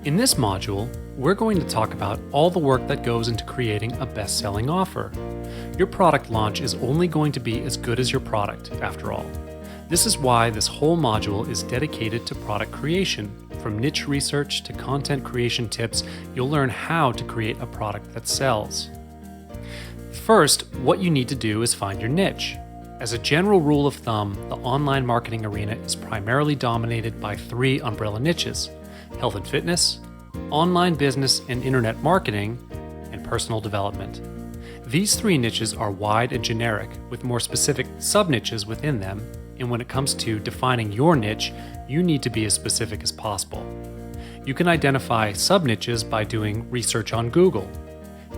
In this module, we're going to talk about all the work that goes into creating a best-selling offer. Your product launch is only going to be as good as your product, after all. This is why this whole module is dedicated to product creation. From niche research to content creation tips, you'll learn how to create a product that sells. First, what you need to do is find your niche. As a general rule of thumb, the online marketing arena is primarily dominated by three umbrella niches: health and fitness, online business and internet marketing, and personal development. These three niches are wide and generic, with more specific sub-niches within them, and when it comes to defining your niche, you need to be as specific as possible. You can identify sub-niches by doing research on Google.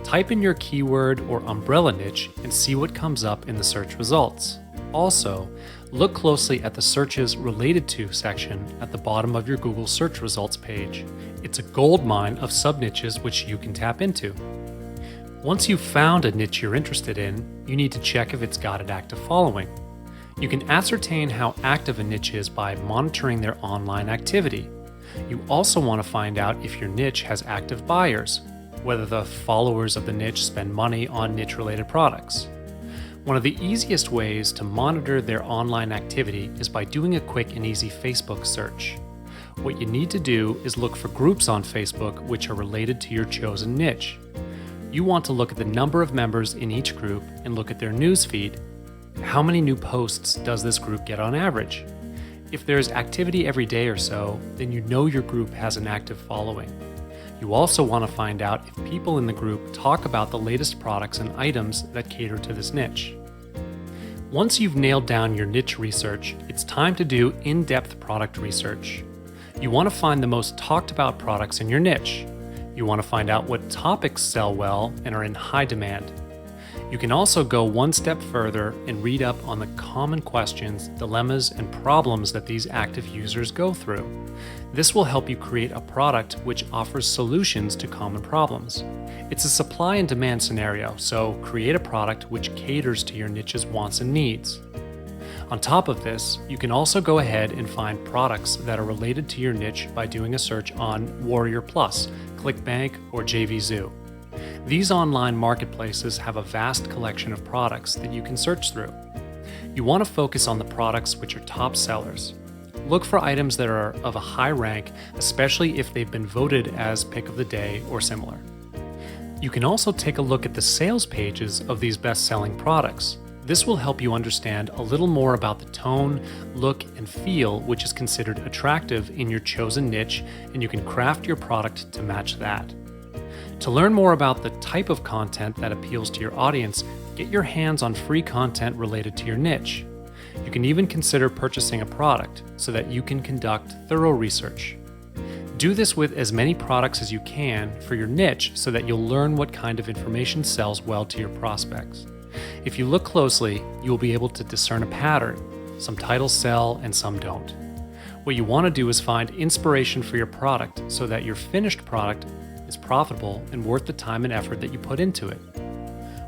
Type in your keyword or umbrella niche and see what comes up in the search results. Also, look closely at the Searches Related To section at the bottom of your Google search results page. It's a goldmine of sub-niches which you can tap into. Once you've found a niche you're interested in, you need to check if it's got an active following. You can ascertain how active a niche is by monitoring their online activity. You also want to find out if your niche has active buyers, whether the followers of the niche spend money on niche-related products. One of the easiest ways to monitor their online activity is by doing a quick and easy Facebook search. What you need to do is look for groups on Facebook which are related to your chosen niche. You want to look at the number of members in each group and look at their news feed. How many new posts does this group get on average? If there's activity every day or so, then you know your group has an active following. You also want to find out if people in the group talk about the latest products and items that cater to this niche. Once you've nailed down your niche research, it's time to do in-depth product research. You want to find the most talked about products in your niche. You want to find out what topics sell well and are in high demand. You can also go one step further and read up on the common questions, dilemmas, and problems that these active users go through. This will help you create a product which offers solutions to common problems. It's a supply and demand scenario, so create a product which caters to your niche's wants and needs. On top of this, you can also go ahead and find products that are related to your niche by doing a search on Warrior Plus, ClickBank, or JVZoo. These online marketplaces have a vast collection of products that you can search through. You want to focus on the products which are top sellers. Look for items that are of a high rank, especially if they've been voted as pick of the day or similar. You can also take a look at the sales pages of these best-selling products. This will help you understand a little more about the tone, look, and feel which is considered attractive in your chosen niche, and you can craft your product to match that. To learn more about the type of content that appeals to your audience, get your hands on free content related to your niche. You can even consider purchasing a product so that you can conduct thorough research. Do this with as many products as you can for your niche so that you'll learn what kind of information sells well to your prospects. If you look closely, you'll be able to discern a pattern. Some titles sell and some don't. What you want to do is find inspiration for your product so that your finished product is profitable and worth the time and effort that you put into it.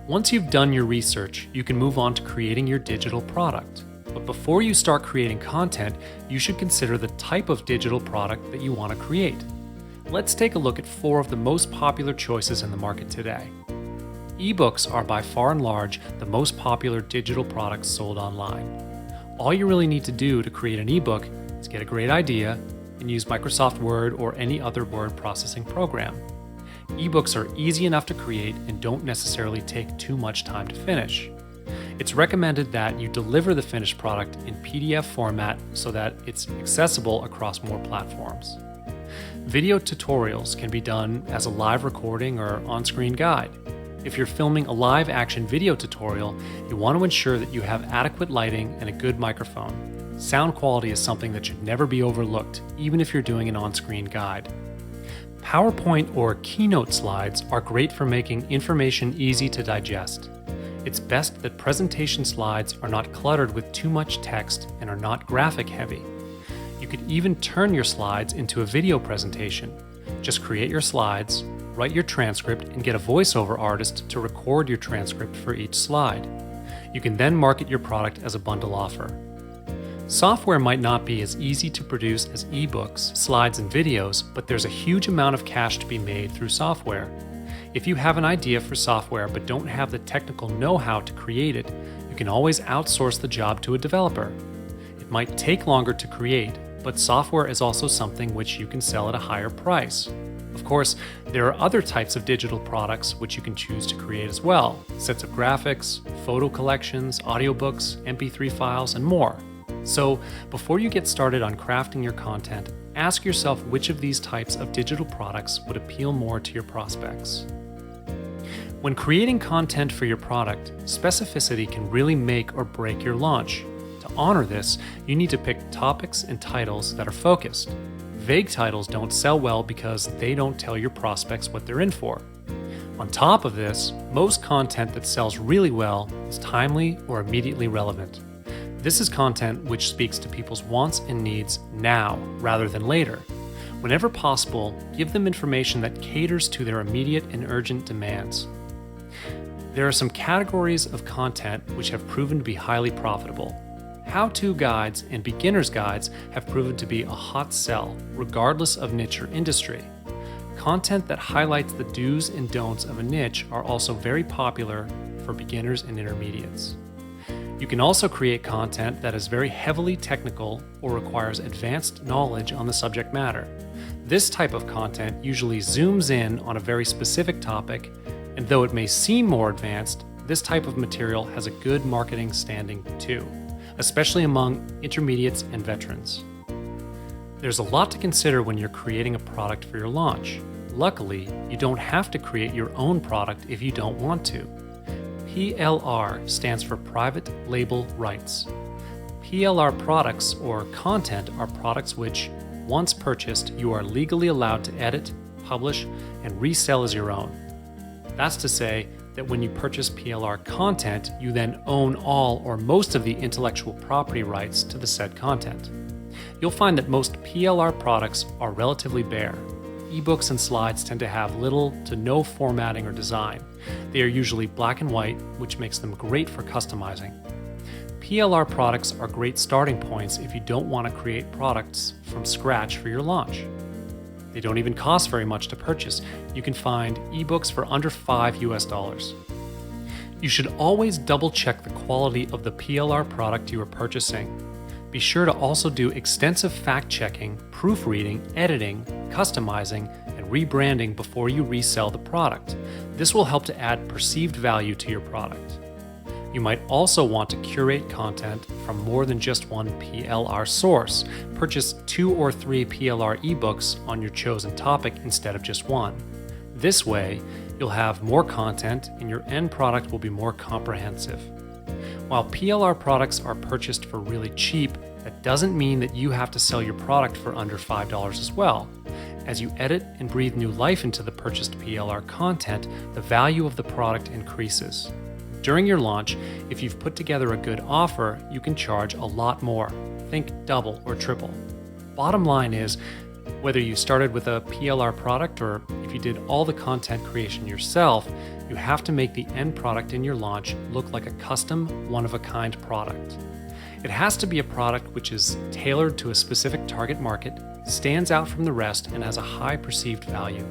Once you've done your research, you can move on to creating your digital product. But before you start creating content, you should consider the type of digital product that you want to create. Let's take a look at 4 of the most popular choices in the market today. Ebooks are by far and large the most popular digital products sold online. All you really need to do to create an ebook is get a great idea and use Microsoft Word or any other word processing program. Ebooks are easy enough to create and don't necessarily take too much time to finish. It's recommended that you deliver the finished product in PDF format so that it's accessible across more platforms. Video tutorials can be done as a live recording or on-screen guide. If you're filming a live action video tutorial, you want to ensure that you have adequate lighting and a good microphone. Sound quality is something that should never be overlooked, even if you're doing an on-screen guide. PowerPoint or Keynote slides are great for making information easy to digest. It's best that presentation slides are not cluttered with too much text and are not graphic heavy. You could even turn your slides into a video presentation. Just create your slides, write your transcript, and get a voiceover artist to record your transcript for each slide. You can then market your product as a bundle offer. Software might not be as easy to produce as ebooks, slides, and videos, but there's a huge amount of cash to be made through software. If you have an idea for software but don't have the technical know-how to create it, you can always outsource the job to a developer. It might take longer to create, but software is also something which you can sell at a higher price. Of course, there are other types of digital products which you can choose to create as well: sets of graphics, photo collections, audiobooks, MP3 files, and more. So, before you get started on crafting your content, ask yourself which of these types of digital products would appeal more to your prospects. When creating content for your product, specificity can really make or break your launch. To honor this, you need to pick topics and titles that are focused. Vague titles don't sell well because they don't tell your prospects what they're in for. On top of this, most content that sells really well is timely or immediately relevant. This is content which speaks to people's wants and needs now rather than later. Whenever possible, give them information that caters to their immediate and urgent demands. There are some categories of content which have proven to be highly profitable. How-to guides and beginner's guides have proven to be a hot sell, regardless of niche or industry. Content that highlights the do's and don'ts of a niche are also very popular for beginners and intermediates. You can also create content that is very heavily technical or requires advanced knowledge on the subject matter. This type of content usually zooms in on a very specific topic, and though it may seem more advanced, this type of material has a good marketing standing too, especially among intermediates and veterans. There's a lot to consider when you're creating a product for your launch. Luckily, you don't have to create your own product if you don't want to. PLR stands for Private Label Rights. PLR products or content are products which, once purchased, you are legally allowed to edit, publish, and resell as your own. That's to say that when you purchase PLR content, you then own all or most of the intellectual property rights to the said content. You'll find that most PLR products are relatively bare. Ebooks and slides tend to have little to no formatting or design. They are usually black and white, which makes them great for customizing. PLR products are great starting points if you don't want to create products from scratch for your launch. They don't even cost very much to purchase. You can find ebooks for under $5. You should always double check the quality of the PLR product you are purchasing. Be sure to also do extensive fact-checking, proofreading, editing, customizing, and rebranding before you resell the product. This will help to add perceived value to your product. You might also want to curate content from more than just one PLR source. Purchase 2 or 3 PLR ebooks on your chosen topic instead of just one. This way, you'll have more content and your end product will be more comprehensive. While PLR products are purchased for really cheap, that doesn't mean that you have to sell your product for under $5 as well. As you edit and breathe new life into the purchased PLR content, the value of the product increases. During your launch, if you've put together a good offer, you can charge a lot more. Think double or triple. Bottom line is, whether you started with a PLR product or if you did all the content creation yourself, you have to make the end product in your launch look like a custom, one-of-a-kind product. It has to be a product which is tailored to a specific target market, stands out from the rest, and has a high perceived value.